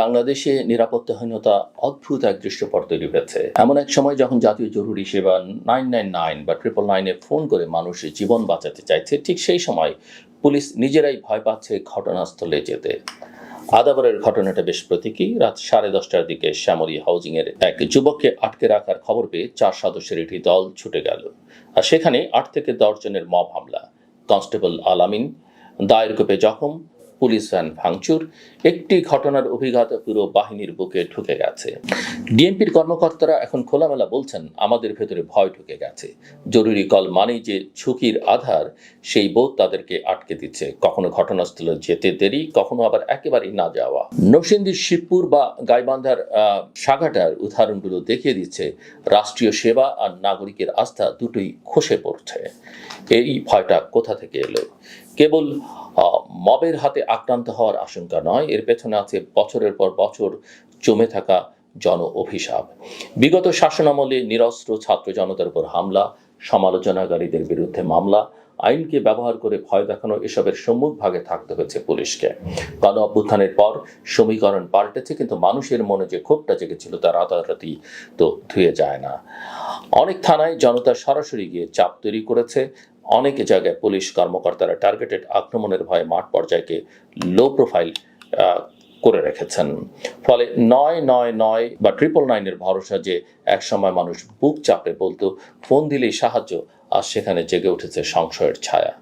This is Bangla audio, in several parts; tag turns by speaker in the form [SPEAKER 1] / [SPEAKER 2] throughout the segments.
[SPEAKER 1] বাংলাদেশে নিরাপত্তাহীনতা অদ্ভুত এক দৃশ্যপট তৈরি হয়েছে। এমন এক সময় যখন জাতীয় জরুরি সেবা 999 বা 999-এ ফোন করে মানুষের জীবন বাঁচাতে চাইছে, ঠিক সেই সময় পুলিশ নিজেরাই ভয় পাচ্ছে ঘটনাস্থলে যেতে। আদাবরের ঘটনাটা বেশ প্রতীকী। রাত 10:30টার দিকে শ্যামলী হাউজিংয়ের এক যুবককে আটকে রাখার খবর পেয়ে 4 সদস্যের একটি দল ছুটে গেল। আর সেখানে 8 থেকে 10 জনের মব হামলা, কনস্টেবল আলামিন দায়ের কোপে জখম, পুলিশ ভ্যান ভাঙচুর। একটি ঘটনার অভিজ্ঞতা পুরো বাহিনীর বুকে ঢুকে গেছে। ডিএমপির কর্মকর্তারা এখন খোলামেলা বলছেন, আমাদের ভেতরে ভয় ঢুকে গেছে। জরুরি কল মানেই যে ঝুঁকির আধার, সেই বোধ তাদেরকে আটকে দিচ্ছে। কখনো ঘটনাস্থলে যেতে দেরি, কখনো আবার একেবারেই না যাওয়া। নরসিংদীর শিবপুর বা গাইবান্ধার সাগাটার উদাহরণগুলো দেখিয়ে দিচ্ছে রাষ্ট্রীয় সেবা আর নাগরিকের আস্থা দুটোই খসে পড়ছে। এই ভয়টা কোথা থেকে এলো? কেবল মবের হাতে আক্রান্ত হওয়ার আশঙ্কা নয়, এর পেছনে আছে বছরের পর বছর জমে থাকা জন অভিশাপ। বিগত শাসনামলে নিরস্ত্র ছাত্র জনতার উপর হামলা, সমালোচনাকারীদের বিরুদ্ধে মামলা, আইনকে ব্যবহার করে ভয় দেখানো, এসবের সম্মুখ ভাগে থাকতে হয়েছে পুলিশকে। গণ অভ্যুত্থানের পর সমীকরণ পাল্টেছে, কিন্তু মানুষের মনে যে ক্ষোভটা জেগেছিল তা রাতারাতি তো ধুয়ে যায় না। অনেক থানায় জনতা সরাসরি গিয়ে চাপ তৈরি করেছে। অনেক জায়গায় পুলিশ কর্মকর্তারা টার্গেটেড আক্রমণের ভয়ে মাঠ পর্যায়কে লো প্রোফাইল করে রেখেছেন। ফলে 999 বা 999-এর ভরসা যে একসময় মানুষ বুক চাপড়ে বলতো ফোন দিলেই সাহায্য, আর সেখানে জেগে উঠেছে সংশয়ের ছায়া।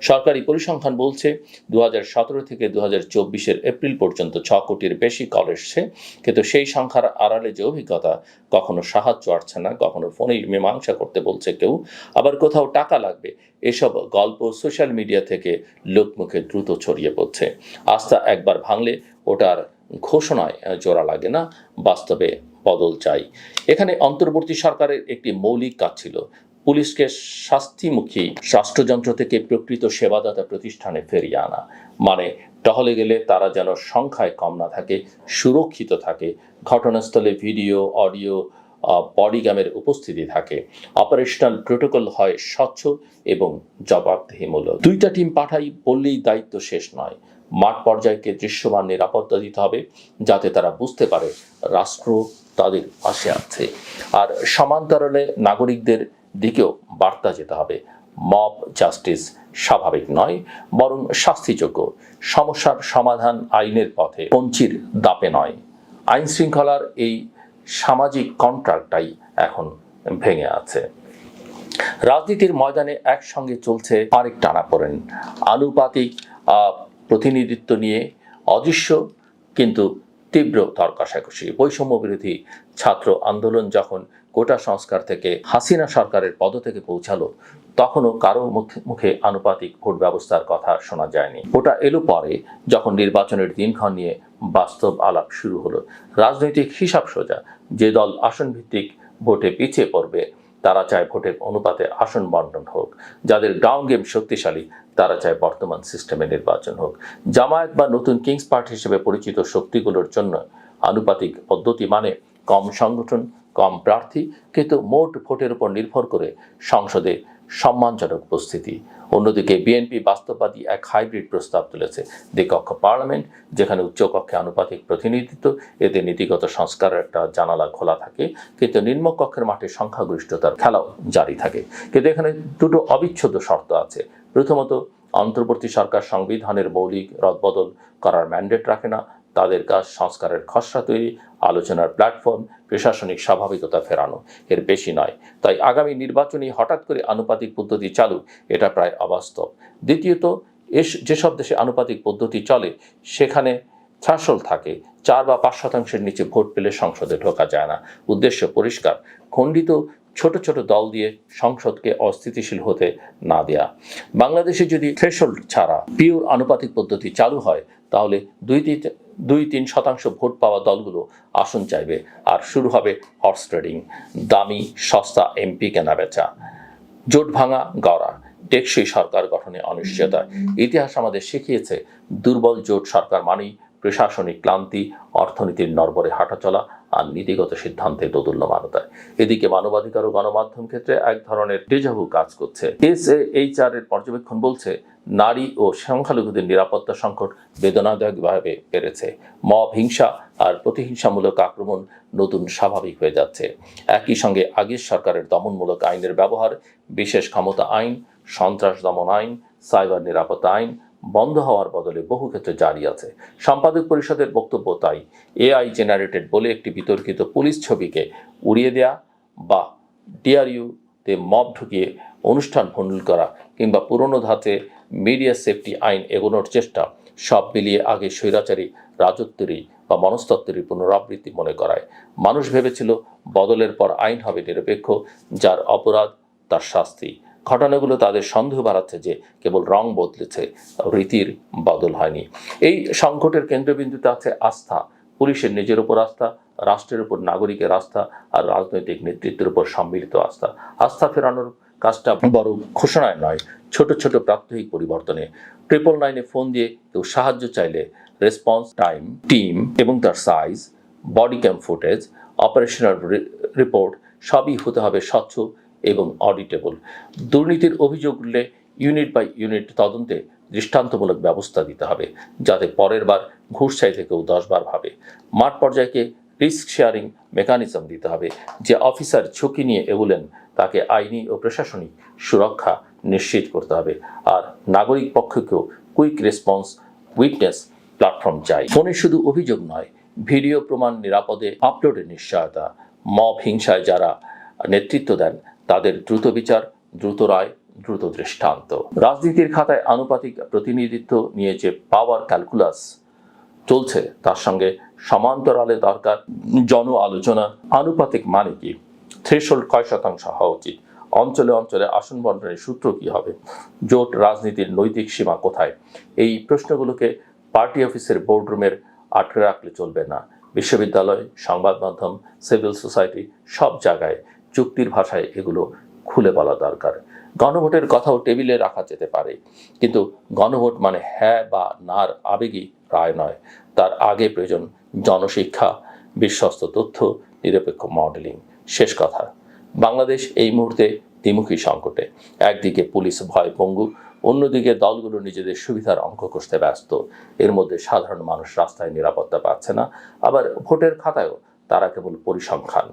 [SPEAKER 1] সরকারি পরিসংখ্যান বলছে 2017 থেকে 2024-এর এপ্রিল পর্যন্ত 6 কোটির বেশি কল এসছে, কিন্তু সেই সংখ্যার আড়ালে যে অভিজ্ঞতা, কখনো সাহায্য আসছে না, কখনো ফোনেই মীমাংসা করতে বলছে কেউ, আবার কোথাও টাকা লাগবে, এসব গল্প সোশ্যাল মিডিয়া থেকে লোকমুখে দ্রুত ছড়িয়ে পড়ছে। আস্থা একবার ভাঙলে ওটার ঘোষণায় জোড়া লাগে না, বাস্তবে বদল চাই। এখানে অন্তর্বর্তী সরকারের একটি মৌলিক কাজ ছিল পুলিশকে শাস্তিমুখী রাষ্ট্রযন্ত্র থেকে প্রকৃত সেবাদাতা প্রতিষ্ঠানে ফিরিয়ে আনা। মানে টহলে গেলে তারা যেন সংখ্যায় কম না থাকে, সুরক্ষিত থাকে, ঘটনাস্থলে ভিডিও, অডিও, বডিগ্যামের উপস্থিতি থাকে, অপারেশনাল প্রোটোকল হয় স্বচ্ছ এবং জবাবদিহিমূলক। 2টা টিম পাঠাই বললেই দায়িত্ব শেষ নয়। মাঠ পর্যায়কে দৃশ্যমান নিরাপত্তা দিতে হবে, যাতে তারা বুঝতে পারে রাষ্ট্র তাদের পাশে আছে। আর সমান্তরালে নাগরিকদের দিকেও বার্তা যেতে হবে, মব জাস্টিস স্বাভাবিক নয়, বরং শাস্তিযোগ্য। সমস্যার সমাধান আইনের পথে, পঞ্চির দাপে নয়। আইন শৃঙ্খলার এই সামাজিক কন্ট্রাক্টটাই এখন ভেঙে আছে। রাজনীতির ময়দানে একসঙ্গে চলছে আরেক টানাপোড়েন, আনুপাতিক প্রতিনিধিত্ব নিয়ে অদৃশ্য কিন্তু তীব্র তর্কাশাকষি। বৈষম্য বিরোধী ছাত্র আন্দোলন যখন কোটা সংস্কার থেকে হাসিনা সরকারের পদ থেকে পৌঁছালো, তখনও কারো মুখে আনুপাতিক ভোট ব্যবস্থার কথা শোনা যায়নি। ওটা এলো পরে, যখন নির্বাচনের দিনক্ষণ নিয়ে বাস্তব আলাপ শুরু হলো। রাজনৈতিক হিসাব সোজা, যে দল আসন ভিত্তিক ভোটে পিছিয়ে পড়বে তারা চায় ভোটের অনুপাতে আসন বন্টন হোক, যাদের গ্রাউন্ড গেম শক্তিশালী তারা চায় বর্তমান সিস্টেমে নির্বাচন হোক। জামায়াত বা নতুন কিংস পার্টি হিসেবে পরিচিত শক্তিগুলোর জন্য আনুপাতিক পদ্ধতি মানে কম সংগঠন, কম প্রার্থী, কিন্তু মোট ভোটের উপর নির্ভর করে সংসদে সম্মানজনক উপস্থিতি। অন্যদিকে বিএনপি বাস্তববাদী এক হাইব্রিড প্রস্তাব তুলেছে, দ্বিকক্ষ পার্লামেন্ট, যেখানে উচ্চকক্ষে আনুপাতিক প্রতিনিধিত্ব, এতে নীতিগত সংস্কারের একটা জানালা খোলা থাকে, কিন্তু নিম্নকক্ষের মাঠে সংখ্যাগরিষ্ঠতার খেলাও জারি থাকে। কিন্তু এখানে দুটো অবিচ্ছেদ্য শর্ত আছে। প্রথমত, অন্তর্বর্তী সরকার সংবিধানের মৌলিক রদবদল করার ম্যান্ডেট রাখে না। তাদের কাজ সংস্কারের খসড়া তৈরি, আলোচনার প্ল্যাটফর্ম, প্রশাসনিক স্বাভাবিকতা ফেরানো, এর বেশি নয়। তাই আগামী নির্বাচনে হঠাৎ করে আনুপাতিক পদ্ধতি চালু, এটা প্রায় অবাস্তব। দ্বিতীয়ত, যেসব দেশে আনুপাতিক পদ্ধতি চলে সেখানে থ্রেশহোল্ড থাকে, 4 বা 5% নিচে ভোট পেলে সংসদে ঢোকা যায় না। উদ্দেশ্য পরিষ্কার, খণ্ডিত ছোট ছোট দল দিয়ে সংসদকে অস্থিতিশীল হতে না দেয়া। বাংলাদেশে যদি থ্রেশহোল্ড ছাড়া পিওর আনুপাতিক পদ্ধতি চালু হয়, তাহলে 2-3% ভোট পাওয়া দলগুলো আসন চাইবে, আর শুরু হবে হর্স ট্রেডিং, দামি সস্তা এমপি কেনা বেচা, জোট ভাঙা গড়া, টেকসই সরকার গঠনে অনিশ্চয়তা। ইতিহাস আমাদের শিখিয়েছে দুর্বল জোট সরকার মানেই প্রশাসনিক ক্লান্তি, অর্থনীতির নড়বড়ে হাঁটাচলা আর নীতিগত সিদ্ধান্তে দোদুল্যমানতা। এদিকে মানবাধিকার ও গণমাধ্যম ক্ষেত্রে এক ধরনের ডেজাভু কাজ করছে। SAHR এর পর্যবেক্ষণ বলছে, নারী ও সংখ্যালঘুদের নিরাপত্তা সংকট বেদনাদায়কভাবে বেড়েছে। মব হিংসা আর প্রতিহিংসামূলক আক্রমণ নতুন স্বাভাবিক হয়ে যাচ্ছে। একই সঙ্গে আগের সরকারের দমনমূলক আইনের ব্যবহার, বিশেষ ক্ষমতা আইন, সন্ত্রাস দমন আইন, সাইবার নিরাপত্তা আইন বন্ধ হওয়ার বদলে বহু ক্ষেত্রে জারি আছে। সম্পাদক পরিষদের বক্তব্য তাই, AI জেনারেটেড বলে একটি বিতর্কিত পুলিশ ছবিকে উড়িয়ে দেয়া বা DRU-তে মব ঢুকিয়ে অনুষ্ঠান ভণ্ডুল করা কিংবা পুরনো ধাঁচে মিডিয়া সেফটি আইন এগোনোর চেষ্টা, সব মিলিয়ে আগে স্বৈরাচারী রাজত্বেরই বা মনস্তত্ত্বেরই পুনরাবৃত্তি মনে করায়। মানুষ ভেবেছিল বদলের পর আইন হবে নিরপেক্ষ, যার অপরাধ তার শাস্তি। ঘটনাগুলো তাদের সন্দেহ বাড়াচ্ছে যে কেবল রং বদলেছে, রীতির বদল হয়নি। এই সংকটের কেন্দ্রবিন্দুতে আছে আস্থা, পুলিশের নিজের উপর আস্থা, রাষ্ট্রের উপর নাগরিকের আস্থা আর রাজনৈতিক নেতৃত্বের উপর সম্মিলিত আস্থা। আস্থা ফেরানোর কাজটা বড় ঘোষণায় নয়, ছোট ছোট প্রাত্যহিক পরিবর্তনে। 999-এ ফোন দিয়ে কেউ সাহায্য চাইলে রেসপন্স টাইম, টিম এবং তার size, body cam footage, operational report সবই হতে হবে স্বচ্ছ এবং অডিটেবল। দুর্নীতির অভিযোগ উঠলে ইউনিট বাই ইউনিট তদন্তে দৃষ্টান্তমূলক ব্যবস্থা দিতে হবে, যাতে পরের বার ঘুষ চাইতে কেউ 10 বার ভাবে। মাঠ পর্যায়কে রিস্ক শেয়ারিং মেকানিজম দিতে হবে। যে অফিসার ঝুঁকি নিয়ে এগুলেন তাকে আইনি ও প্রশাসনিক সুরক্ষা নিশ্চিত করতে হবে। আর নাগরিক পক্ষকেও কুইক রেসপন্স উইটনেস প্ল্যাটফর্ম চাই। ফোনে শুধু অভিযোগ নয়, ভিডিও প্রমাণ নিরাপদে আপলোডের নিশ্চয়তা। মব হিংসায় যারা নেতৃত্ব দেন তাদের দ্রুত বিচার, দ্রুত রায়, দ্রুত দৃষ্টান্ত। রাজনীতির খাতায় আনুপাতিক প্রতিনিধিত্ব নিয়ে যে পাওয়ার ক্যালকুলাস চলছে তার সঙ্গে সমান্তরালে দরকার জন আলোচনা। আনুপাতিক মানে কি? থ্রেশহোল্ড কয় শতাংশ হওয়া উচিত? অঞ্চলে অঞ্চলে আসন বন্টনের সূত্র কি হবে? জোট রাজনীতির নৈতিক সীমা কোথায়? এই প্রশ্নগুলোকে পার্টি অফিসের বোর্ডরুমের আটকে রাখলে চলবে না। বিশ্ববিদ্যালয়, সংবাদ মাধ্যম, সিভিল সোসাইটি সব জায়গায় চুক্তির ভাষায় এগুলো খুলে বলা দরকার। গণভোটের কথাও টেবিলে রাখা যেতে পারে, কিন্তু গণভোট মানে হ্যাঁ বা নার আবেগী রায় নয়। তার আগে প্রয়োজন জনশিক্ষা, বিশ্বস্ত তথ্য, নিরপেক্ষ মডেলিং। শেষ কথা, বাংলাদেশ এই মুহূর্তে দ্বিমুখী সংকটে। একদিকে পুলিশ ভয় পঙ্গু, অন্যদিকে দলগুলো নিজেদের সুবিধার অঙ্ক কষতে ব্যস্ত। এর মধ্যে সাধারণ মানুষ রাস্তায় নিরাপত্তা পাচ্ছে না, আবার ভোটের খাতায়ও তারা কেবল পরিসংখ্যান।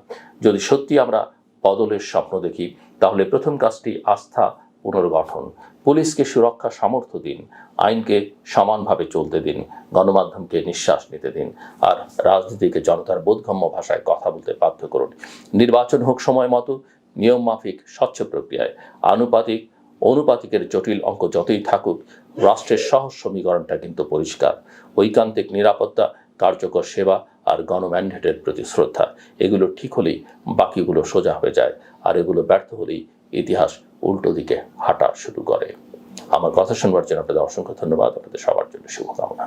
[SPEAKER 1] যদি সত্যি আমরা বদলের স্বপ্ন দেখি, তাহলে প্রথম কাজটি আস্থা পুনর্গঠন। পুলিশকে সুরক্ষা সামর্থ্য দিন, আইনকে সমানভাবে চলতে দিন, গণমাধ্যমকে নিঃশ্বাস নিতে দিন, আর রাজনীতিকে জনতার বোধগম্য ভাষায় কথা বলতে বাধ্য করুন। নির্বাচন হোক সময় মতো, নিয়ম মাফিক, স্বচ্ছ প্রক্রিয়ায়। অনুপাতিকের জটিল অঙ্ক যতই থাকুক, রাষ্ট্রের সহজ সমীকরণটা কিন্তু পরিষ্কার। ঐকান্তিক নিরাপত্তা, কার্যকর সেবা আর গণম্যান্ডেটের প্রতি শ্রদ্ধা। এগুলো ঠিক হলেই বাকিগুলো সোজা হয়ে যায়, আর এগুলো ব্যর্থ হলেই ইতিহাস উল্টো দিকে হাঁটা শুরু করে। আমার কথা শুনবার জন্য আপনাদের অসংখ্য ধন্যবাদ। আপনাদের সবার জন্য শুভকামনা।